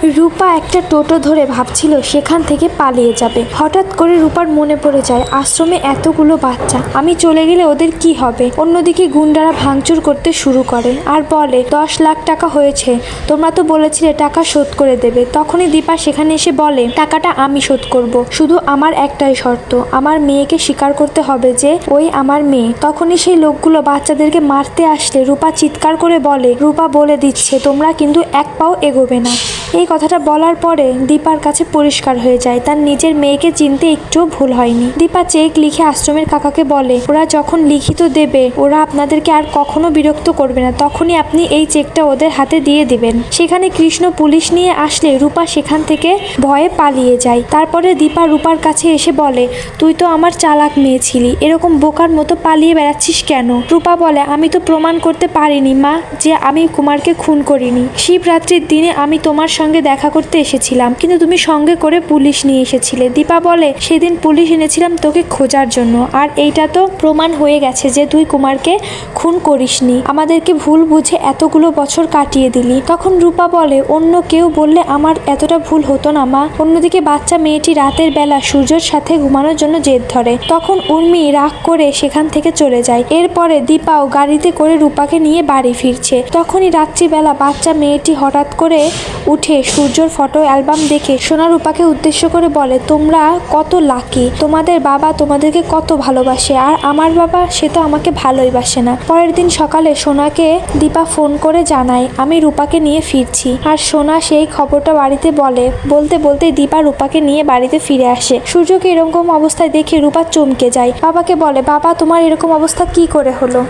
রূপা একটা টোটো ধরে ভাবছিল সেখান থেকে পালিয়ে যাবে। হঠাৎ করে রূপার মনে পড়ে যায় আশ্রমে এতগুলো বাচ্চা, আমি চলে গেলে ওদের কি হবে। অন্যদিকে গুন্ডারা ভাঙচুর করতে শুরু করে আর বলে 10 লাখ টাকা হয়েছে, তোমরা তো বলেছিলে টাকা শোধ করে দেবে। তখনই দীপা সেখানে এসে বলে টাকাটা আমি শোধ করব, শুধু আমার একটাই শর্ত, আমার মেয়েকে স্বীকার করতে হবে যে ওই আমার মেয়ে। তখনই সেই লোকগুলো বাচ্চাদেরকে মারতে আসলে রূপা চিৎকার করে বলে রূপা বলে দিচ্ছে তোমরা কিন্তু এক পাও এগোবে না। এই কথাটা বলার পরে দীপার কাছে পরিষ্কার হয়ে যায় তার নিজের মেয়েকে চিনতে একটুও ভুল হয়নি। দীপা চেক লিখে আশ্রমের কাকাকে বলে ওরা যখন লিখিত দেবে ওরা আপনাদেরকে আর কখনো বিরক্ত করবে না, তখনই আপনি এই চেকটা ওদের হাতে দিয়ে দিবেন। সেখানে কৃষ্ণ পুলিশ নিয়ে আসলে রূপা সেখান থেকে ভয়ে পালিয়ে যায়। তারপরে দীপা রূপার কাছে এসে বলে তুই তো আমার চালাক মেয়ে ছিলি, এরকম বোকার মতো পালিয়ে বেড়াচ্ছিস কেন? রূপা বলে আমি তো প্রমাণ করতে পারিনি মা যে আমি কুমারকে খুন করিনি। শিবরাত্রির দিনে আমি তোমার সঙ্গে দেখা করতে এসেছিলাম, কিন্তু তুমি সঙ্গে করে পুলিশ নিয়ে এসেছিলে। দীপা বলে সেদিন পুলিশ এনেছিলাম তোকে খোঁজার জন্য, আর এইটা তো প্রমাণ হয়ে গেছে যে তুই কুমারকে খুন করিসনি, আমাদেরকে ভুল বুঝে এতগুলো বছর কাটিয়ে দিলি। তখন রূপা বলে অন্য কেউ বললে আমার এতটা ভুল হতো না মা। অন্যদিকে বাচ্চা মেয়েটি রাতের বেলা সূর্যর সাথে ঘুমানোর জন্য জেদ ধরে, তখন উর্মি রাগ করে সেখান থেকে চলে যায়। এরপরে দীপাও গাড়িতে করে রূপাকে নিয়ে বাড়ি ফিরছে। তখনই রাত্রিবেলা বাচ্চা মেয়েটি হঠাৎ করে উঠে সূর্যর ফটো অ্যালবাম দেখে সোনা রূপাকে উদ্দেশ্য করে বলে তোমরা কত লাকি, তোমাদের বাবা তোমাদেরকে কত ভালোবাসে, আর আমার বাবা সে তো আমাকে ভালোই বাসে না। পরের দিন সকালে সোনাকে দীপা ফোন করে জানায় আমি রূপাকে নিয়ে ফিরছি, আর সোনা সেই খবরটা বাড়িতে বলতে বলতে দীপা রূপাকে নিয়ে বাড়িতে ফিরে আসে। সূর্যকে এরকম অবস্থায় দেখে রূপা চমকে যায়, বাবাকে বলে বাবা তোমার এরকম অবস্থা কি করে হলো?